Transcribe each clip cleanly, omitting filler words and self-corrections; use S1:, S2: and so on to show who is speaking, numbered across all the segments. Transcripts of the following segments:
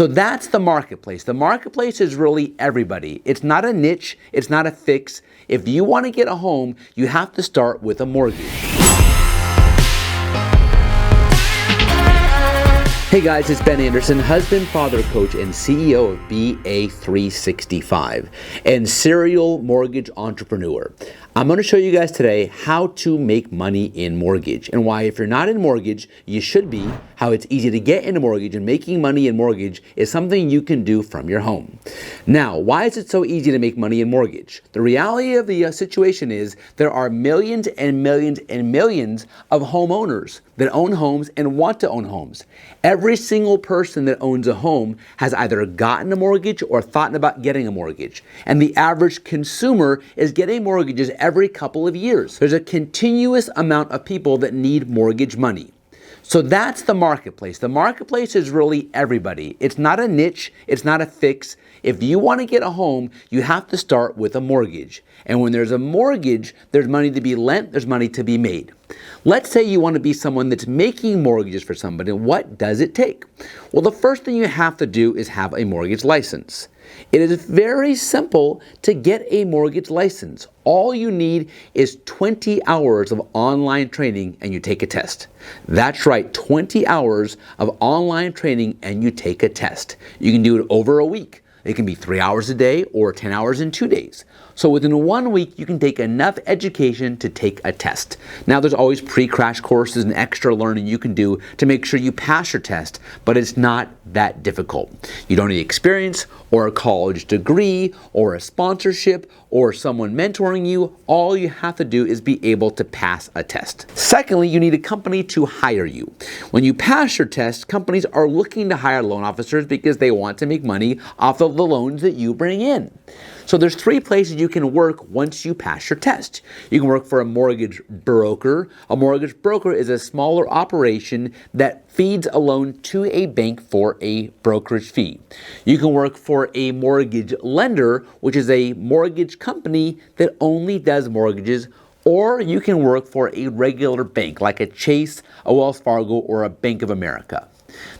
S1: So that's the marketplace. The marketplace is really everybody. It's not a niche. It's not a fix. If you want to get a home, you have to start with a mortgage. Hey guys, it's Ben Anderson, husband, father coach, and CEO of BA365, and serial mortgage entrepreneur. I'm going to show you guys today how to make money in mortgage and why if you're not in mortgage, you should be, how it's easy to get into mortgage, and making money in mortgage is something you can do from your home. Now, why is it so easy to make money in mortgage? The reality of the situation is there are millions and millions and millions of homeowners that own homes and want to own homes. Every single person that owns a home has either gotten a mortgage or thought about getting a mortgage. And the average consumer is getting mortgages every couple of years. There's a continuous amount of people that need mortgage money. So that's the marketplace. The marketplace is really everybody. It's not a niche. It's not a fix. If you want to get a home, you have to start with a mortgage. And when there's a mortgage, there's money to be lent, there's money to be made. Let's say you want to be someone that's making mortgages for somebody. What does it take? Well, the first thing you have to do is have a mortgage license. It is very simple to get a mortgage license. All you need is 20 hours of online training and you take a test. That's right, 20 hours of online training and you take a test. You can do it over a week. It can be 3 hours a day or 10 hours in 2 days. So within 1 week, you can take enough education to take a test. Now there's always pre-crash courses and extra learning you can do to make sure you pass your test, but it's not that difficult. You don't need experience or a college degree or a sponsorship or someone mentoring you. All you have to do is be able to pass a test. Secondly, you need a company to hire you. When you pass your test, companies are looking to hire loan officers because they want to make money off of the loans that you bring in. So there's 3 places you can work once you pass your test. You can work for a mortgage broker. A mortgage broker is a smaller operation that feeds a loan to a bank for a brokerage fee. You can work for a mortgage lender, which is a mortgage company that only does mortgages, or you can work for a regular bank like a Chase, a Wells Fargo, or a Bank of America.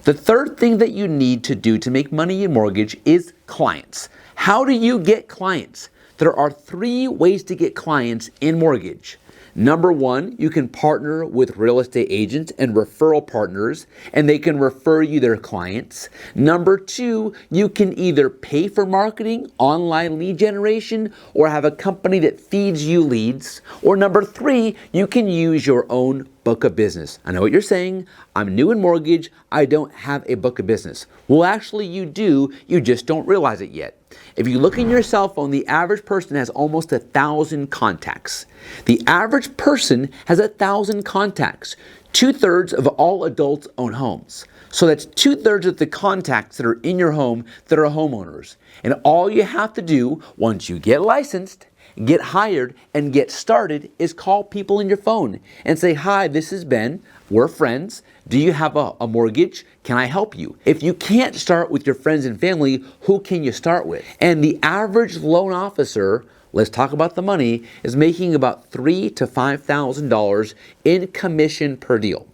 S1: The third thing that you need to do to make money in mortgage is clients. How do you get clients? There are 3 ways to get clients in mortgage. Number 1, you can partner with real estate agents and referral partners, and they can refer you their clients. Number 2, you can either pay for marketing, online lead generation, or have a company that feeds you leads. Or number 3, you can use your own book of business. I know what you're saying. I'm new in mortgage. I don't have a book of business. Well, actually you do. You just don't realize it yet. If you look in your cell phone, the average person has almost 1,000 contacts. The average person has 1,000 contacts. 2/3 of all adults own homes. So that's 2/3 of the contacts that are in your home that are homeowners. And all you have to do once you get licensed, get hired, and get started is call people in your phone and say, "Hi, this is Ben. We're friends. Do you have a mortgage? Can I help you?" If you can't start with your friends and family, who can you start with? And the average loan officer, let's talk about the money, is making about $3,000 to $5,000 in commission per deal.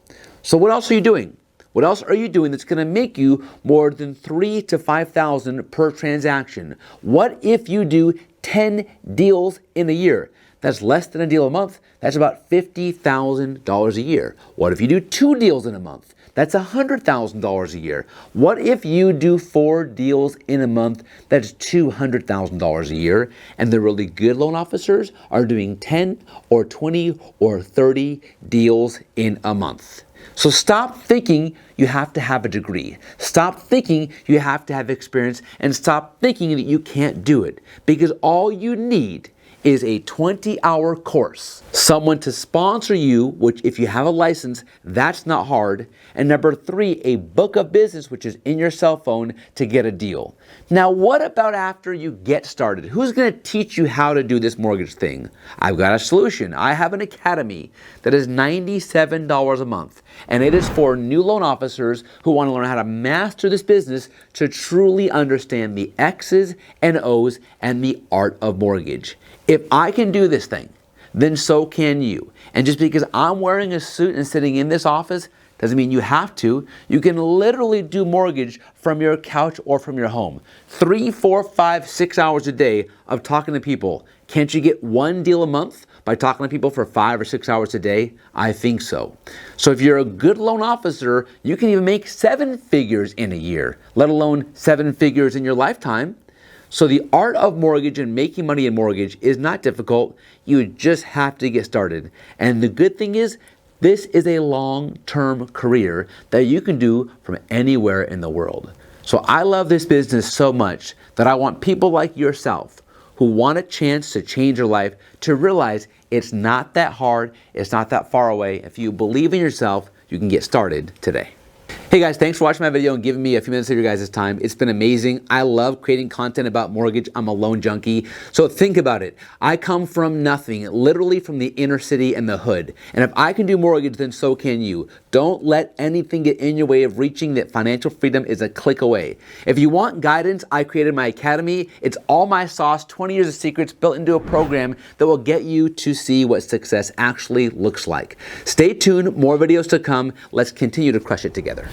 S1: So what else are you doing? What else are you doing that's going to make you more than $3,000 to $5,000 per transaction? What if you do 10 deals in a year? That's less than a deal a month. That's about $50,000 a year. What if you do 2 deals in a month? That's $100,000 a year. What if you do 4 deals in a month? That's $200,000 a year. And the really good loan officers are doing 10 or 20 or 30 deals in a month. So stop thinking you have to have a degree. Stop thinking you have to have experience, and stop thinking that you can't do it, because all you need is a 20-hour course, someone to sponsor you, which if you have a license, that's not hard. And number 3, a book of business, which is in your cell phone to get a deal. Now, what about after you get started? Who's going to teach you how to do this mortgage thing? I've got a solution. I have an academy that is $97 a month, and it is for new loan officers who want to learn how to master this business to truly understand the X's and O's and the art of mortgage. If I can do this thing, then so can you. And just because I'm wearing a suit and sitting in this office Doesn't mean you have to. You can literally do mortgage from your couch or from your home. 3, 4, 5, 6 hours a day of talking to people. Can't you get one deal a month by talking to people for 5 or 6 hours a day? I think so. So if you're a good loan officer, you can even make 7 figures in a year, let alone 7 figures in your lifetime. So the art of mortgage and making money in mortgage is not difficult. You just have to get started. And the good thing is, this is a long-term career that you can do from anywhere in the world. So I love this business so much that I want people like yourself who want a chance to change your life to realize it's not that hard, it's not that far away. If you believe in yourself, you can get started today. Hey guys, thanks for watching my video and giving me a few minutes of your guys' time. It's been amazing. I love creating content about mortgage. I'm a loan junkie. So think about it. I come from nothing, literally from the inner city and the hood. And if I can do mortgage, then so can you. Don't let anything get in your way of reaching that financial freedom is a click away. If you want guidance, I created my academy. It's all my sauce, 20 years of secrets built into a program that will get you to see what success actually looks like. Stay tuned, more videos to come. Let's continue to crush it together.